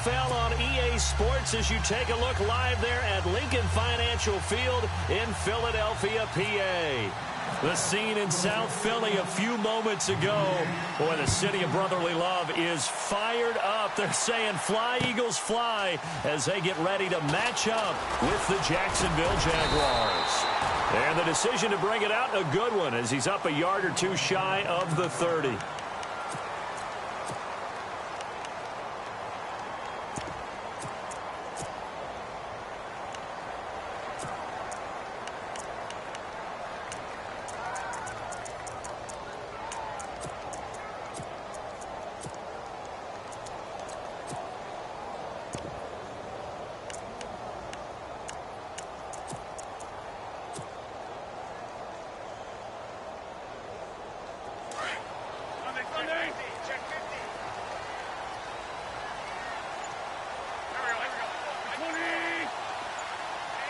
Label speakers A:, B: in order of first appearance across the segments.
A: NFL on EA Sports as you take a look live there at Lincoln Financial Field in Philadelphia, PA. The scene in South Philly a few moments ago. Boy, the city of brotherly love is fired up. They're saying, "Fly, Eagles, fly," as they get ready to match up with the Jacksonville Jaguars. And the decision to bring it out, a good one, as he's up a yard or two shy of the 30.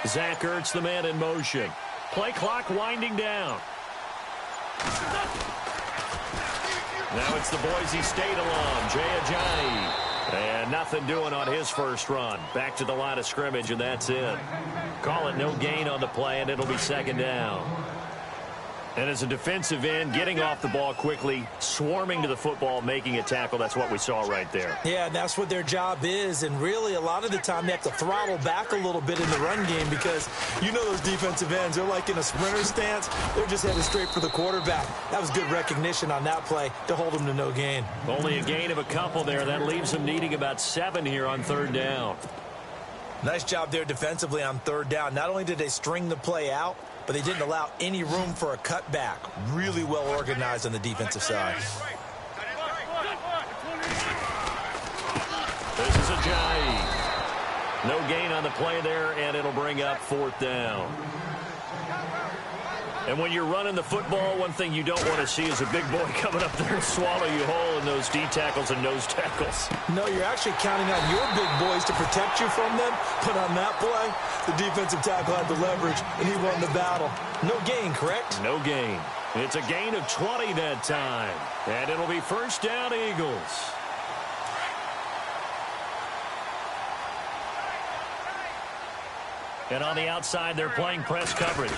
A: Zach Ertz, the man in motion. Play clock winding down. Now it's the Boise State alum, Jay Ajayi. And nothing doing on his first run. Back to the line of scrimmage, and that's it. Call it no gain on the play, and it'll be second down. And as a defensive end, getting off the ball quickly, swarming to the football, making a tackle, that's what we saw right there.
B: Yeah, that's what their job is. And really, a lot of the time, they have to throttle back a little bit in the run game because you know those defensive ends, they're like in a sprinter stance. They're just headed straight for the quarterback. That was good recognition on that play to hold them to no gain.
A: Only a gain of a couple there. That leaves them needing about 7 here on third down.
B: Nice job there defensively on third down. Not only did they string the play out, but they didn't allow any room for a cutback. Really well organized on the defensive side.
A: This is Ajayi. No gain on the play there, and it'll bring up fourth down. And when you're running the football, one thing you don't want to see is a big boy coming up there and swallow you whole in those D tackles and nose tackles.
B: No, you're actually counting on your big boys to protect you from them. But on that play, the defensive tackle had the leverage, and he won the battle. No gain, correct?
A: No gain. It's a gain of 20 that time. And it'll be first down, Eagles. And on the outside, they're playing press coverage.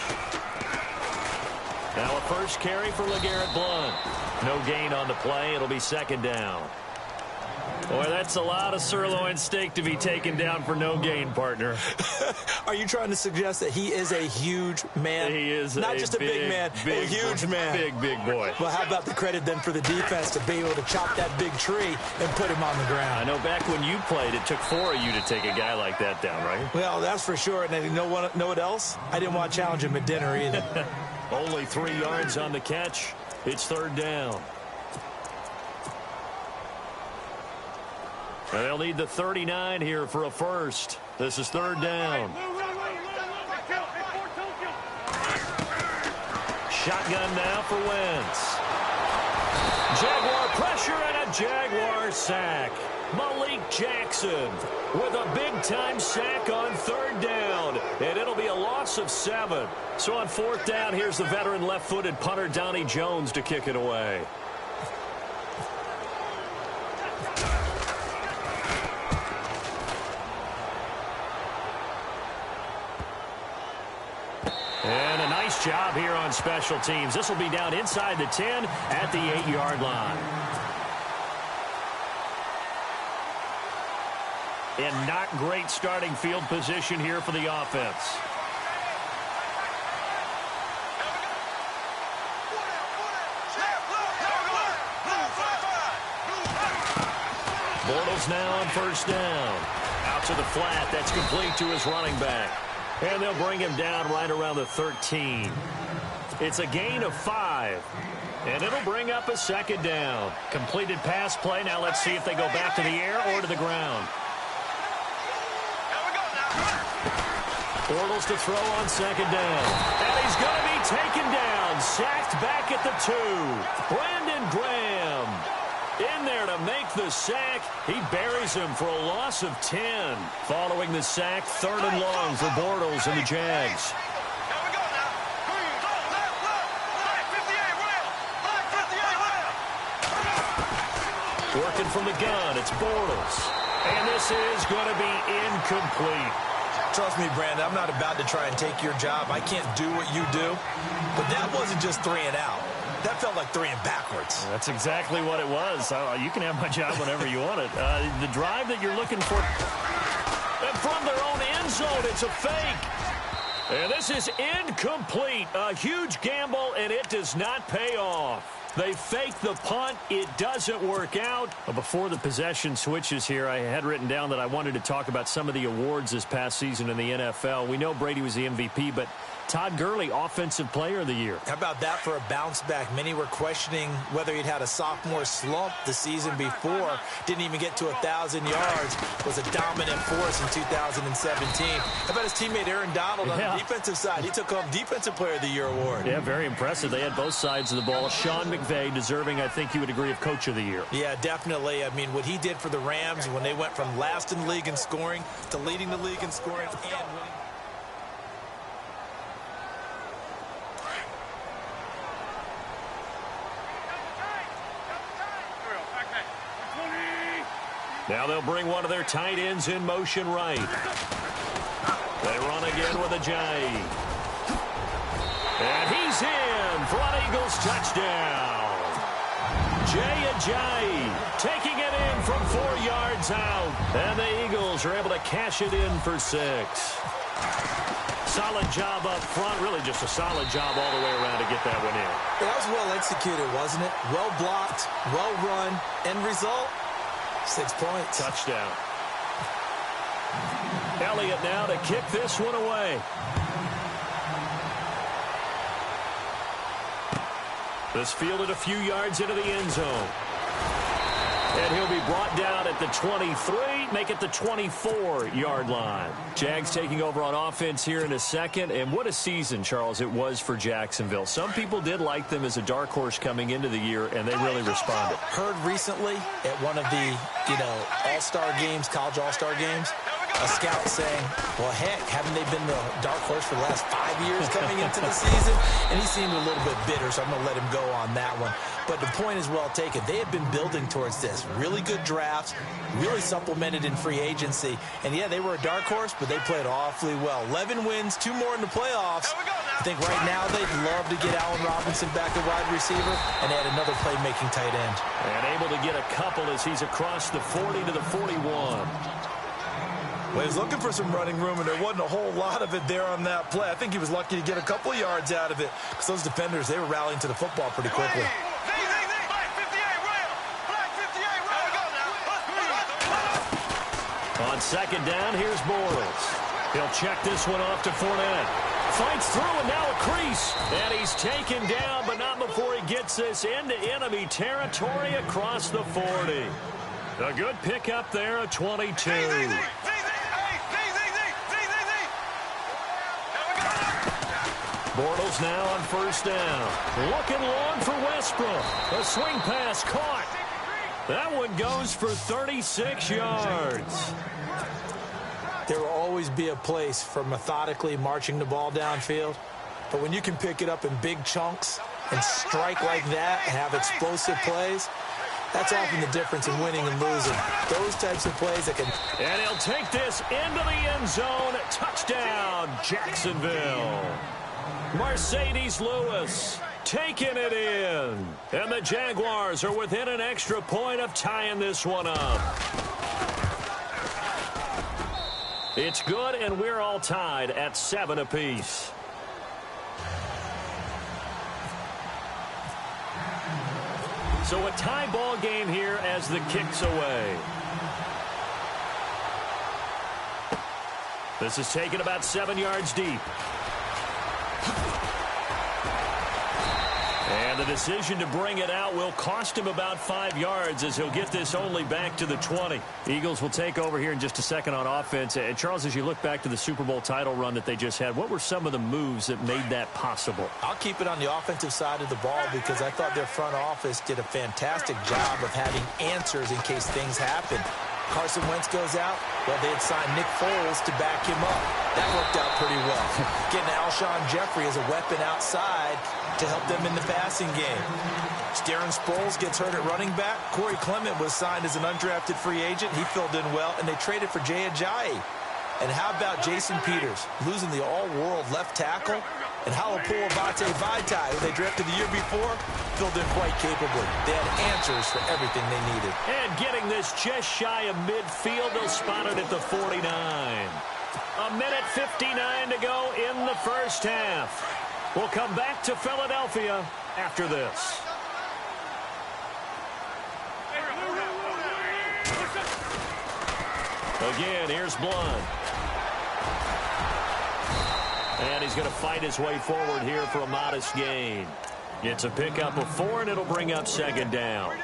A: Now a first carry for LeGarrette Blount. No gain on the play. It'll be second down. Boy, that's a lot of sirloin steak to be taken down for no gain, partner.
B: Are you trying to suggest that he is a huge man?
A: He is
B: not just a big man, a huge man.
A: Big boy.
B: Well, how about the credit then for the defense to be able to chop that big tree and put him on the ground?
A: I know back when you played, it took 4 of you to take a guy like that down, right?
B: Well, that's for sure. And you know what else? I didn't want to challenge him at dinner either.
A: Only 3 yards on the catch. It's third down. And they'll need the 39 here for a first. This is third down. Shotgun now for Wentz. Jaguar pressure and a Jaguar sack. Malik Jackson with a big-time sack on third down. And it'll be a loss of 7. So on fourth down, here's the veteran left-footed punter Donnie Jones to kick it away. And a nice job here on special teams. This will be down inside the 10 at the 8-yard line. And not great starting field position here for the offense. Bortles now on first down. Out to the flat. That's complete to his running back. And they'll bring him down right around the 13. It's a gain of 5. And it'll bring up a second down. Completed pass play. Now let's see if they go back to the air or to the ground. Bortles to throw on second down. And he's going to be taken down. Sacked back at the 2. Brandon Graham in there to make the sack. He buries him for a loss of 10. Following the sack, third and long for Bortles and the Jags. Working from the gun, it's Bortles. And this this is going to be incomplete.
B: Trust me, Brandon, I'm not about to try and take your job. I can't do what you do. But that wasn't just 3 and out. That felt like 3 and backwards.
A: That's exactly what it was. You can have my job whenever you want it. The drive that you're looking for. And from their own end zone, it's a fake. And this is incomplete. A huge gamble, and it does not pay off. They fake the punt. It doesn't work out. Before the possession switches here, I had written down that I wanted to talk about some of the awards this past season in the NFL. We know Brady was the MVP, but Todd Gurley, Offensive Player of the Year.
B: How about that for a bounce back? Many were questioning whether he'd had a sophomore slump the season before. Didn't even get to 1,000 yards. Was a dominant force in 2017. How about his teammate Aaron Donald on the defensive side? He took home Defensive Player of the Year award.
A: Yeah, very impressive. They had both sides of the ball. Sean McVay deserving, I think you would agree, of Coach of the Year.
B: Yeah, definitely. I mean, what he did for the Rams when they went from last in the league in scoring to leading the league in scoring and winning.
A: Now they'll bring one of their tight ends in motion right. They run again with Ajayi. And he's in for an Eagles touchdown. Jay Ajayi taking it in from 4 yards out. And the Eagles are able to cash it in for 6. Solid job up front. Really just a solid job all the way around to get that one in.
B: That was well executed, wasn't it? Well blocked, well run. End result? 6 points.
A: Touchdown. Elliott now to kick this one away. This fielded a few yards into the end zone. And he'll be brought down at the 23, make it the 24-yard line. Jags taking over on offense here in a second. And what a season, Charles, it was for Jacksonville. Some people did like them as a dark horse coming into the year, and they really responded.
B: Heard recently at one of the, all-star games, college all-star games, a scout saying, well, heck, haven't they been the dark horse for the last 5 years coming into the season? And he seemed a little bit bitter, so I'm going to let him go on that one. But the point is well taken. They have been building towards this. Really good drafts, really supplemented in free agency. And, yeah, they were a dark horse, but they played awfully well. 11 wins, 2 more in the playoffs. I think right now they'd love to get Allen Robinson back at wide receiver and add another playmaking tight end.
A: And able to get a couple as he's across the 40 to the 41.
B: Well, he was looking for some running room, and there wasn't a whole lot of it there on that play. I think he was lucky to get a couple of yards out of it because those defenders, they were rallying to the football pretty quickly.
A: On second down, here's Bortles. He'll check this one off to Fournette. Fights through, and now a crease. And he's taken down, but not before he gets this into enemy territory across the 40. A good pickup there, a 22. Bortles now on first down. Looking long for Westbrook. A swing pass caught. That one goes for 36 yards.
B: There will always be a place for methodically marching the ball downfield. But when you can pick it up in big chunks and strike like that and have explosive plays, that's often the difference in winning and losing. Those types of plays that can...
A: And he'll take this into the end zone. Touchdown, Jacksonville. Mercedes Lewis taking it in. And the Jaguars are within an extra point of tying this one up. It's good, and we're all tied at 7 apiece. So a tie ball game here as the kick's away. This is taken about 7 yards deep. And the decision to bring it out will cost him about 5 yards as he'll get this only back to the 20. Eagles will take over here in just a second on offense. And Charles, as you look back to the Super Bowl title run that they just had, what were some of the moves that made that possible?
B: I'll keep it on the offensive side of the ball because I thought their front office did a fantastic job of having answers in case things happen. Carson Wentz goes out. Well, they had signed Nick Foles to back him up. That worked out pretty well. Getting Alshon Jeffrey as a weapon outside to help them in the passing game. Darren Sproles gets hurt at running back. Corey Clement was signed as an undrafted free agent. He filled in well, and they traded for Jay Ajayi. And how about Jason Peters, losing the all-world left tackle? And Halapua Vitae, who they drafted the year before, filled in quite capably. They had answers for everything they needed.
A: And getting this just shy of midfield, they'll spot it at the 49. A minute 59 to go in the first half. We'll come back to Philadelphia after this. Again, here's Blunt. And he's going to fight his way forward here for a modest gain. It's a pickup of 4, and it'll bring up second down.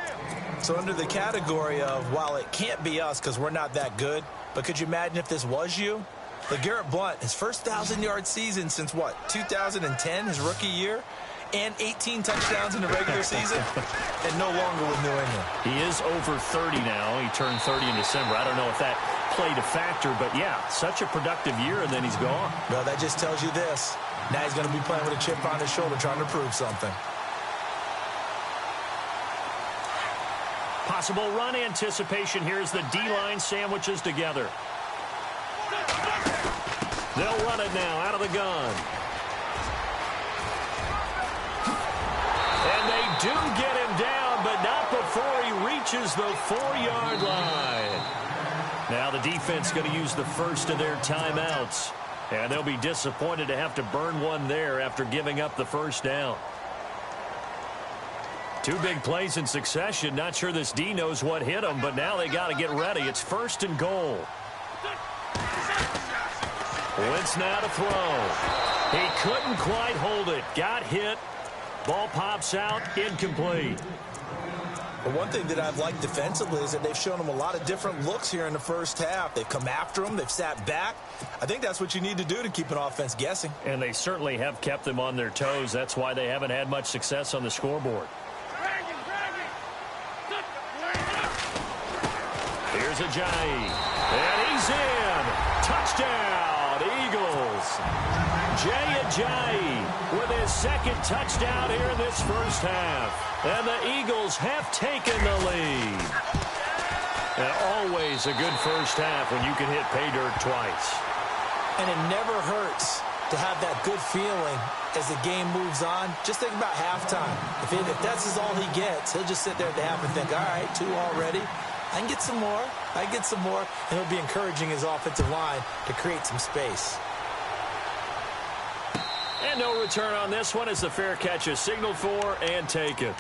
B: So under the category of, while it can't be us because we're not that good, but could you imagine if this was you? LeGarrette Blunt, his first 1,000-yard season since, what, 2010, his rookie year? And 18 touchdowns in the regular season, and no longer with New England.
A: He is over 30 now. He turned 30 in December. I don't know if that played a factor, but yeah, such a productive year, and then he's gone.
B: Well, that just tells you this. Now he's going to be playing with a chip on his shoulder, trying to prove something.
A: Possible run anticipation here as the D-line sandwiches together. They'll run it now out of the gun. And they do get him down, but not before he reaches the 4-yard line. Now the defense going to use the first of their timeouts. And they'll be disappointed to have to burn one there after giving up the first down. 2 big plays in succession. Not sure this D knows what hit him, but now they got to get ready. It's 1st and goal. Wentz now to throw. He couldn't quite hold it. Got hit. Ball pops out, incomplete.
B: But one thing that I've liked defensively is that they've shown him a lot of different looks here in the first half. They've come after him. They've sat back. I think that's what you need to do to keep an offense guessing.
A: And they certainly have kept them on their toes. That's why they haven't had much success on the scoreboard. Here's Ajayi. And he's in. Touchdown, Eagles. Jay Ajayi with his 2nd touchdown here in this first half. And the Eagles have taken the lead. And always a good first half when you can hit pay dirt twice.
B: And it never hurts to have that good feeling as the game moves on. Just think about halftime. If that's all he gets, he'll just sit there at the half and think, all right, 2 already. I can get some more. I can get some more. And he'll be encouraging his offensive line to create some space.
A: And no return on this one as the fair catch is signaled for and taken.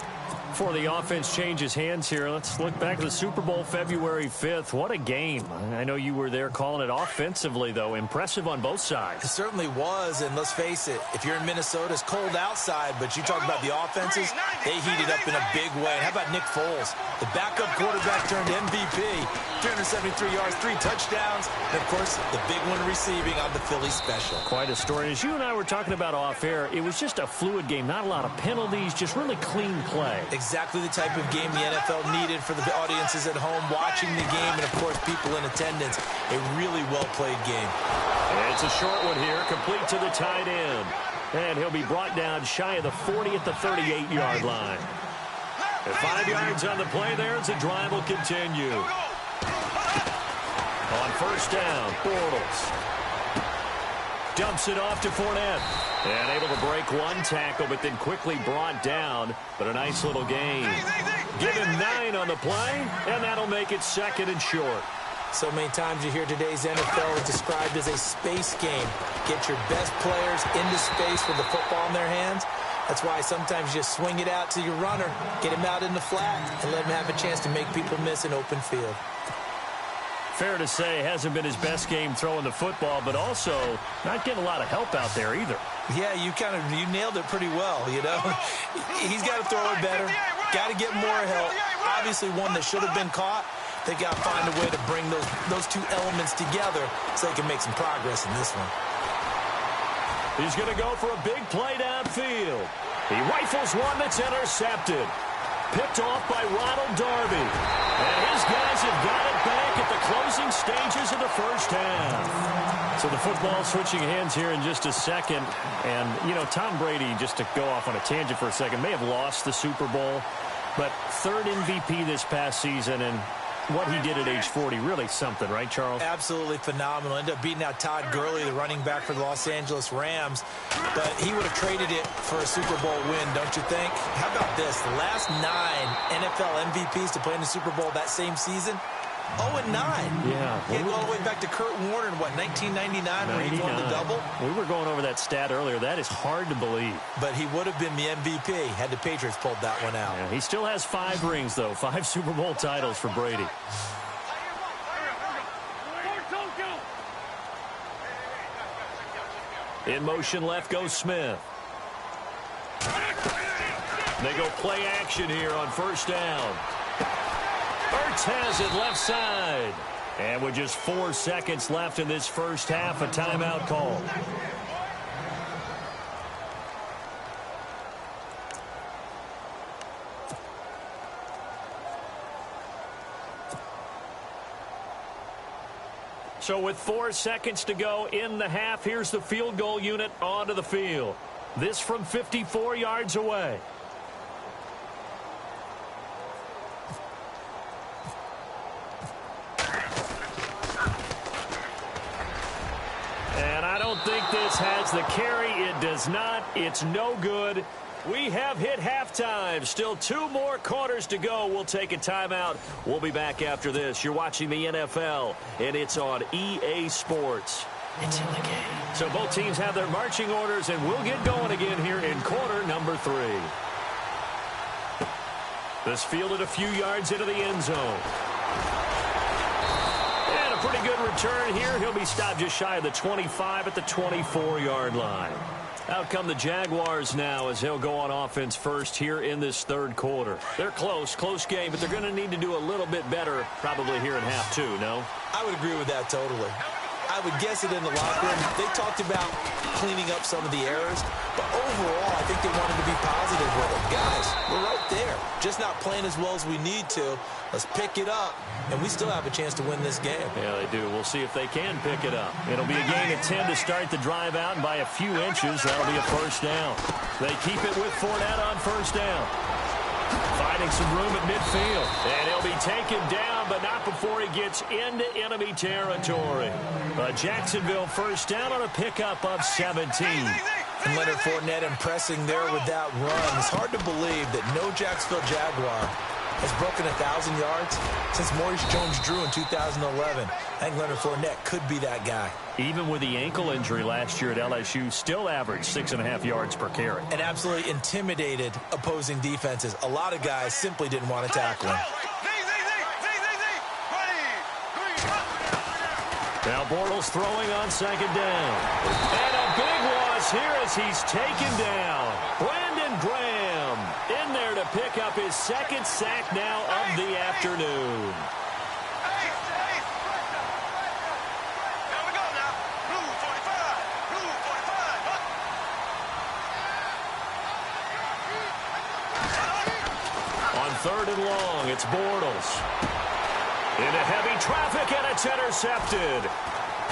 A: Before the offense changes hands here, let's look back at the Super Bowl February 5th. What a game. I know you were there calling it offensively, though. Impressive on both sides.
B: It certainly was, and let's face it, if you're in Minnesota, it's cold outside, but you talk about the offenses, they heated up in a big way. How about Nick Foles? The backup quarterback turned MVP, 373 yards, 3 touchdowns, and, of course, the big one receiving on the Philly special.
A: Quite a story. As you and I were talking about off air, it was just a fluid game, not a lot of penalties, just really clean play.
B: Exactly the type of game the NFL needed for the audiences at home watching the game and, of course, people in attendance. A really well-played game.
A: And it's a short one here, complete to the tight end. And he'll be brought down shy of the 40 at the 38-yard line. And 5 yards on the play there as the drive will continue. On first down, Bortles dumps it off to Fournette. And able to break one tackle, but then quickly brought down. But a nice little gain. Give him 9 on the play, and that'll make it 2nd and short.
B: So many times you hear today's NFL is described as a space game. Get your best players into space with the football in their hands. That's why sometimes you swing it out to your runner, get him out in the flat, and let him have a chance to make people miss an open field.
A: Fair to say, hasn't been his best game throwing the football, but also not getting a lot of help out there either.
B: Yeah, you nailed it pretty well, you know. He's got to throw it better, got to get more help. Obviously one that should have been caught. They got to find a way to bring those 2 elements together so they can make some progress in this one.
A: He's going to go for a big play downfield. He rifles one that's intercepted. Picked off by Ronald Darby. And his guys have got it back at the closing stages of the first half. So the football switching hands here in just a second. And, you know, Tom Brady, just to go off on a tangent for a second, may have lost the Super Bowl. But third MVP this past season, and what he did at age 40, really something, right, Charles?
B: Absolutely phenomenal. Ended up beating out Todd Gurley, the running back for the Los Angeles Rams. But he would have traded it for a Super Bowl win, don't you think? How about this? The last 9 NFL MVPs to play in the Super Bowl that same season, 0-9.
A: Yeah.
B: He had to go all the way back to Kurt Warner in, what, 1999 when he won the double?
A: We were going over that stat earlier. That is hard to believe.
B: But he would have been the MVP had the Patriots pulled that one out.
A: Yeah, he still has 5 rings, though. 5 Super Bowl titles for Brady. In motion left goes Smith. They go play action here on first down. Ertz has it left side. And with just 4 seconds left in this first half, a timeout call. So with 4 seconds to go in the half, here's the field goal unit onto the field. This from 54 yards away. And I don't think this has the carry. It does not. It's no good. We have hit halftime. Still 2 more quarters to go. We'll take a timeout. We'll be back after this. You're watching the NFL, and it's on EA Sports. It's in the game. So both teams have their marching orders, and we'll get going again here in quarter number 3. This fielded a few yards into the end zone. And a pretty good return here. He'll be stopped just shy of the 25 at the 24-yard line. Out come the Jaguars now as they'll go on offense first here in this third quarter. They're close game, but they're going to need to do a little bit better probably here in half 2, no?
B: I would agree with that totally. I would guess it in the locker room. They talked about cleaning up some of the errors, but overall, I think they wanted to be positive with it. Guys, we're right there. Just not playing as well as we need to. Let's pick it up, and we still have a chance to win this game.
A: Yeah, they do. We'll see if they can pick it up. It'll be a gain of 10 to start the drive out, and by a few inches, that'll be a first down. They keep it with Fournette on first down. Finding some room at midfield. And he'll be taken down, but not before he gets into enemy territory. But Jacksonville first down on a pickup of 17.
B: And Leonard Fournette impressing there with that run. It's hard to believe that no Jacksonville Jaguar has broken 1,000 yards since Maurice Jones-Drew in 2011. I think Leonard Fournette could be that guy.
A: Even with the ankle injury last year at LSU, still averaged 6.5 yards per carry.
B: And absolutely intimidated opposing defenses. A lot of guys simply didn't want to tackle him.
A: Now Bortles throwing on second down. And a big loss here as he's taken down. Brandon Graham in there to pick up his second sack now of the afternoon. On third and long, it's Bortles. Into heavy traffic, and it's intercepted.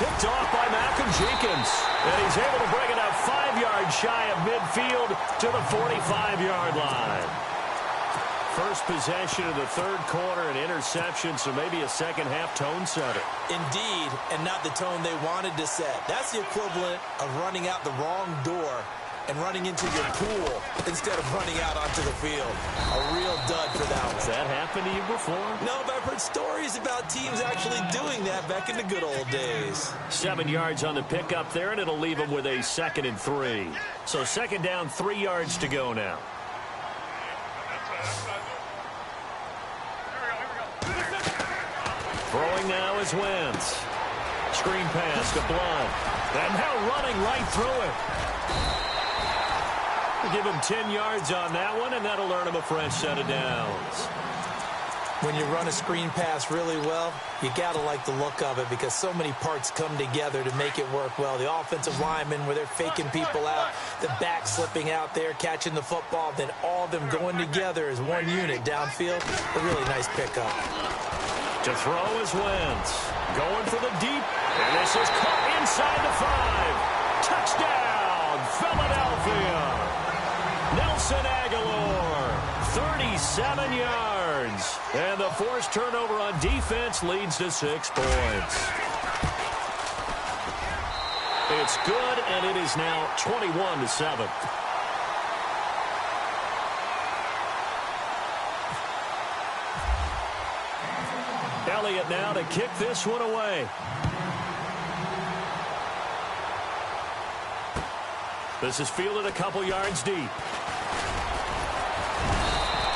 A: Picked off by Malcolm Jenkins. And he's able to bring it up 5 yards shy of midfield to the 45-yard line. First possession of the third quarter, an interception, so maybe a second-half tone setter.
B: Indeed, and not the tone they wanted to set. That's the equivalent of running out the wrong door and running into your pool instead of running out onto the field. A real dud for that one.
A: Has that happened to you before?
B: No, but I've heard stories about teams actually doing that back in the good old days.
A: 7 yards on the pickup there, and it'll leave them with a 2nd and 3. So second down, 3 yards to go now. Throwing now is Wentz. Screen pass to Blunt. And now running right through it. We'll give him 10 yards on that one, and that'll earn him a fresh set of downs.
B: When you run a screen pass really well, you got to like the look of it because so many parts come together to make it work well. The offensive linemen, where they're faking people out, the back slipping out there, catching the football, then all of them going together as one unit downfield. A really nice pickup.
A: To throw is Wentz. Going for the deep. And this is caught inside the 5. Touchdown, Philadelphia. Nelson Aguilar, 37 yards. And the forced turnover on defense leads to 6 points. It's good, and it is now 21-7. Elliott now to kick this one away. This is fielded a couple yards deep.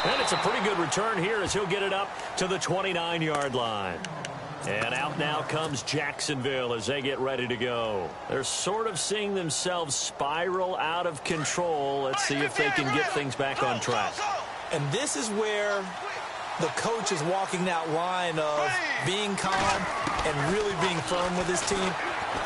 A: And it's a pretty good return here as he'll get it up to the 29-yard line. And out now comes Jacksonville as they get ready to go. They're sort of seeing themselves spiral out of control. Let's see if they can get things back on track.
B: And this is where the coach is walking that line of being calm and really being firm with his team.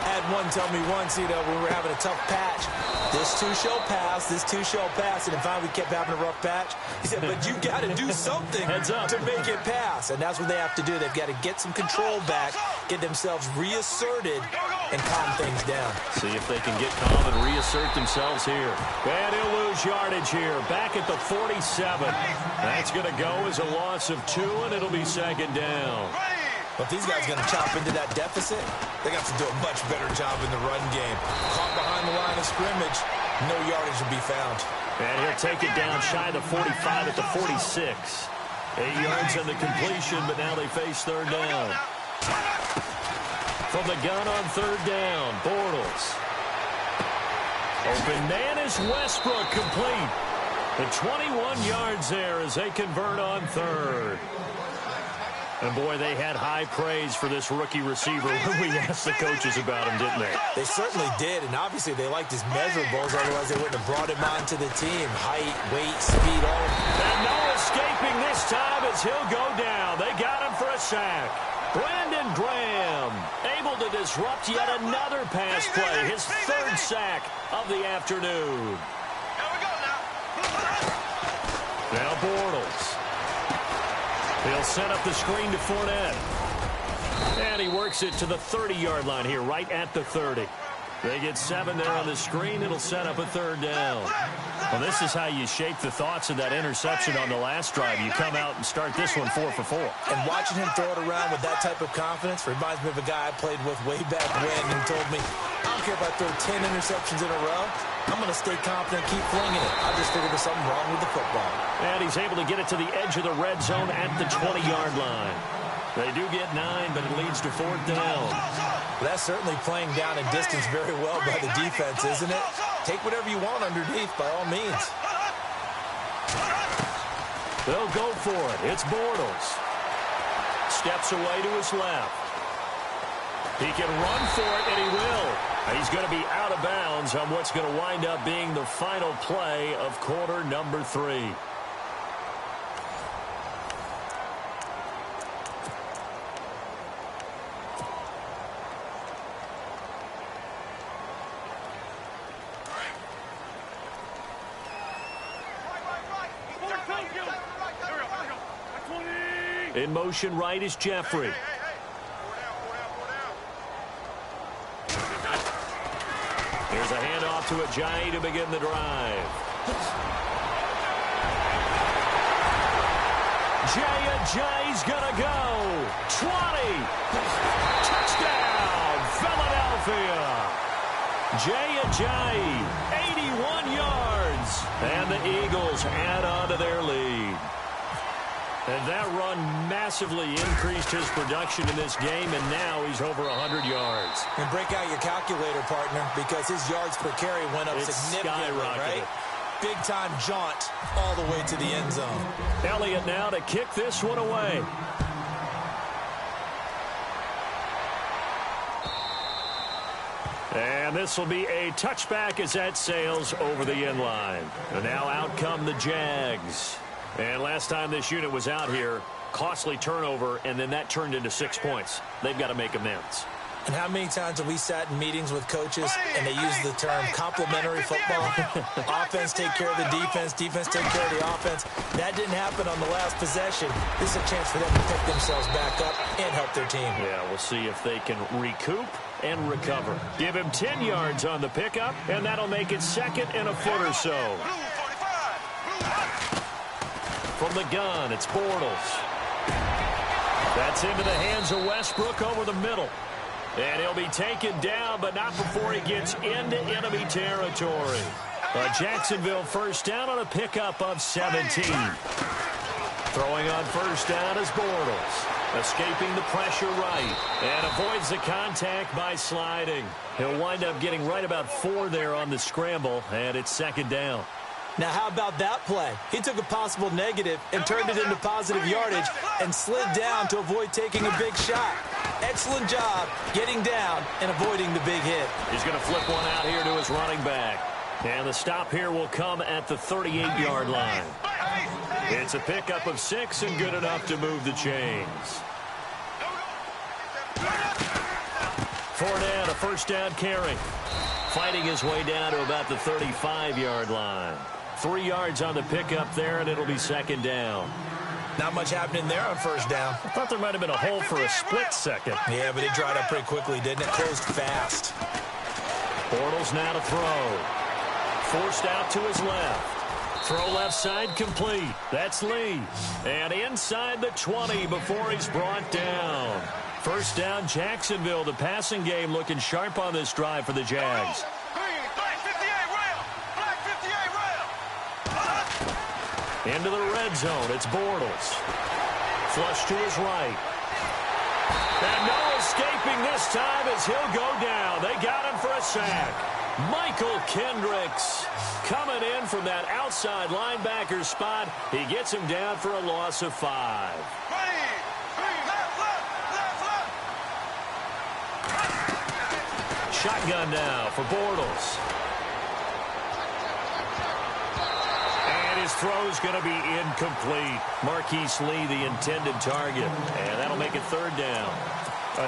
B: Had one tell me once, when we were having a tough patch, this too shall pass, this too shall pass. And then finally we kept having a rough patch. He said, but you got to do something to make it pass. And that's what they have to do. They've got to get some control back, get themselves reasserted, and calm things down.
A: See if they can get calm and reassert themselves here. And he'll lose yardage here. Back at the 47. That's going to go as a loss of 2, and it'll be second down.
B: But if these guys are going to chop into that deficit, they got to do a much better job in the run game. Caught behind the line of scrimmage, no yardage to be found.
A: And he'll take it down shy of the 45 at the 46. 8 yards on the completion, but now they face third down. From the gun on third down, Bortles. Open man is Westbrook, complete. The 21 yards there as they convert on third. And, boy, they had high praise for this rookie receiver when we asked the coaches about him, didn't they?
B: They certainly did, and obviously they liked his measurables, otherwise they wouldn't have brought him onto the team. Height, weight, speed, all.
A: And no escaping this time as he'll go down. They got him for a sack. Brandon Graham able to disrupt yet another pass play, his third sack of the afternoon. Now Bortles. He'll set up the screen to Fournette. And he works it to the 30-yard line here, right at the 30. They get 7 there on the screen. It'll set up a third down. Well, this is how you shape the thoughts of that interception on the last drive. You come out and start this one 4 for 4.
B: And watching him throw it around with that type of confidence reminds me of a guy I played with way back when and told me, I don't care if I throw 10 interceptions in a row. I'm going to stay confident, keep flinging it. I just figured there's something wrong with the football.
A: And he's able to get it to the edge of the red zone at the 20-yard line. They do get 9, but it leads to fourth down.
B: Well, that's certainly playing down and distance very well by the defense, isn't it? Take whatever you want underneath, by all means.
A: They'll go for it. It's Bortles. Steps away to his left. He can run for it, and he will. He's going to be out of bounds on what's going to wind up being the final play of quarter number 3. In motion right is Jeffrey. Here's a handoff to Ajayi to begin the drive. Ajayi's gonna go. 20. Touchdown, Philadelphia. Ajayi, 81 yards. And the Eagles add on to their lead. And that run massively increased his production in this game, and now he's over 100 yards.
B: And break out your calculator, partner, because his yards per carry went up significantly, right? Big-time jaunt all the way to the end zone.
A: Elliott now to kick this one away. And this will be a touchback as that sails over the end line. And now out come the Jags. And last time this unit was out here, costly turnover, and then that turned into 6 points. They've got to make amends.
B: And how many times have we sat in meetings with coaches and they use the term complementary football? Offense take care of the defense, defense take care of the offense. That didn't happen on the last possession. This is a chance for them to pick themselves back up and help their team.
A: Yeah, we'll see if they can recoup and recover. Give him 10 yards on the pickup, and that'll make it 2nd and a foot or so. From the gun, it's Bortles. That's into the hands of Westbrook over the middle. And he'll be taken down, but not before he gets into enemy territory. A Jacksonville first down on a pickup of 17. Throwing on first down is Bortles. Escaping the pressure right. And avoids the contact by sliding. He'll wind up getting right about 4 there on the scramble, and it's 2nd down.
B: Now, how about that play? He took a possible negative and turned it into positive yardage and slid down to avoid taking a big shot. Excellent job getting down and avoiding the big hit.
A: He's going to flip one out here to his running back. And the stop here will come at the 38-yard line. It's a pickup of 6 and good enough to move the chains. Fournette, a first down carry. Fighting his way down to about the 35-yard line. 3 yards on the pickup there, and it'll be 2nd down.
B: Not much happening there on first down.
A: I thought there might have been a hole for a split second.
B: Yeah, but it dried up pretty quickly, didn't it? Closed fast.
A: Bortles now to throw. Forced out to his left. Throw left side complete. That's Lee. And inside the 20 before he's brought down. First down, Jacksonville. The passing game looking sharp on this drive for the Jags. Into the red zone, it's Bortles. Flush to his right. And no escaping this time as he'll go down. They got him for a sack. Michael Kendricks coming in from that outside linebacker spot. He gets him down for a loss of 5. Shotgun now for Bortles. His throw's going to be incomplete. Marquise Lee, the intended target. And that'll make it 3rd down.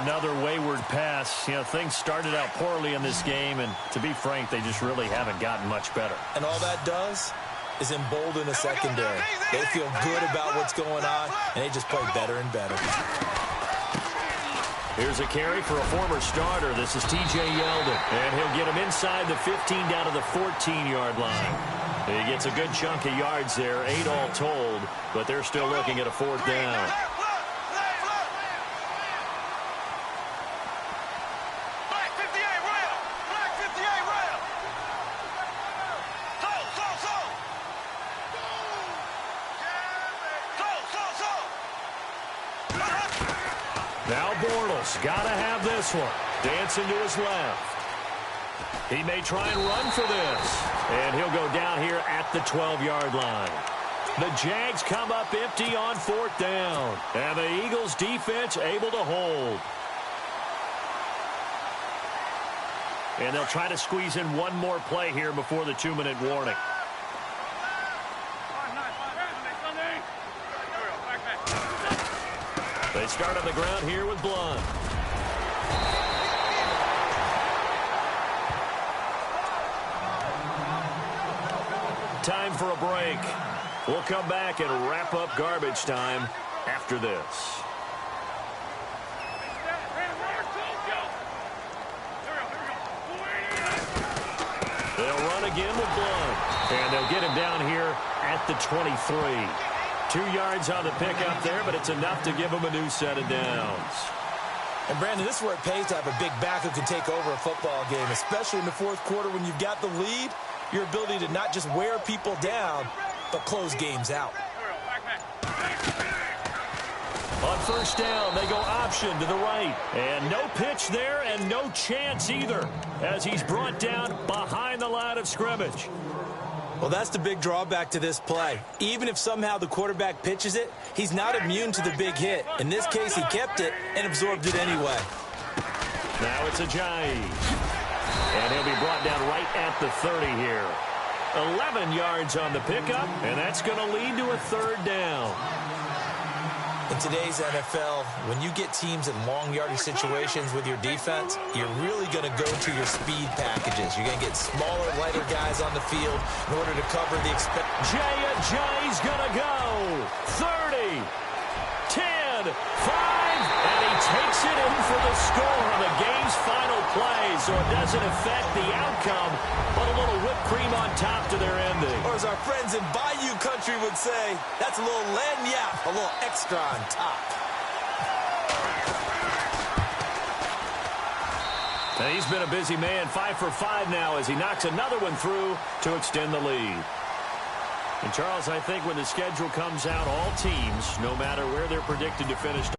A: Another wayward pass. You know, things started out poorly in this game, and to be frank, they just really haven't gotten much better.
B: And all that does is embolden the secondary. They feel good about what's going on, and they just play better and better.
A: Here's a carry for a former starter. This is T.J. Yeldon. And he'll get him inside the 15 down to the 14-yard line. He gets a good chunk of yards there, 8 all told, but they're still looking at a 4th down. Now Bortles, gotta have this one. Dancing to his left. He may try and run for this. And he'll go down here at the 12-yard line. The Jags come up empty on 4th down. And the Eagles defense able to hold. And they'll try to squeeze in one more play here before the 2-minute warning. They start on the ground here with Blunt. Time for a break. We'll come back and wrap up garbage time after this. They'll run again with Blunt. And they'll get him down here at the 23. 2 yards on the pickup there, but it's enough to give him a new set of downs.
B: And, Brandon, this is where it pays to have a big back who can take over a football game, especially in the 4th quarter when you've got the lead. Your ability to not just wear people down, but close games out.
A: On first down, they go option to the right. And no pitch there and no chance either as he's brought down behind the line of scrimmage.
B: Well, that's the big drawback to this play. Even if somehow the quarterback pitches it, he's not immune to the big hit. In this case, he kept it and absorbed it anyway.
A: Now it's Ajayi. And he'll be brought down right at the 30 here. 11 yards on the pickup, and that's going to lead to a 3rd down.
B: In today's NFL, when you get teams in long yardage situations with your defense, you're really going to go to your speed packages. You're going to get smaller, lighter guys on the field in order to cover the
A: Jay's going to go. 30, 10, 5, and he takes it in for the score on the game's final play, so it doesn't affect the outcome, but a little whipped cream on top to their ending.
B: Or as our friends in Bayou Country would say, that's a little lagniappe, a little extra on top.
A: And he's been a busy man, 5 for 5 now as he knocks another one through to extend the lead. And, Charles, I think when the schedule comes out, all teams, no matter where they're predicted to finish,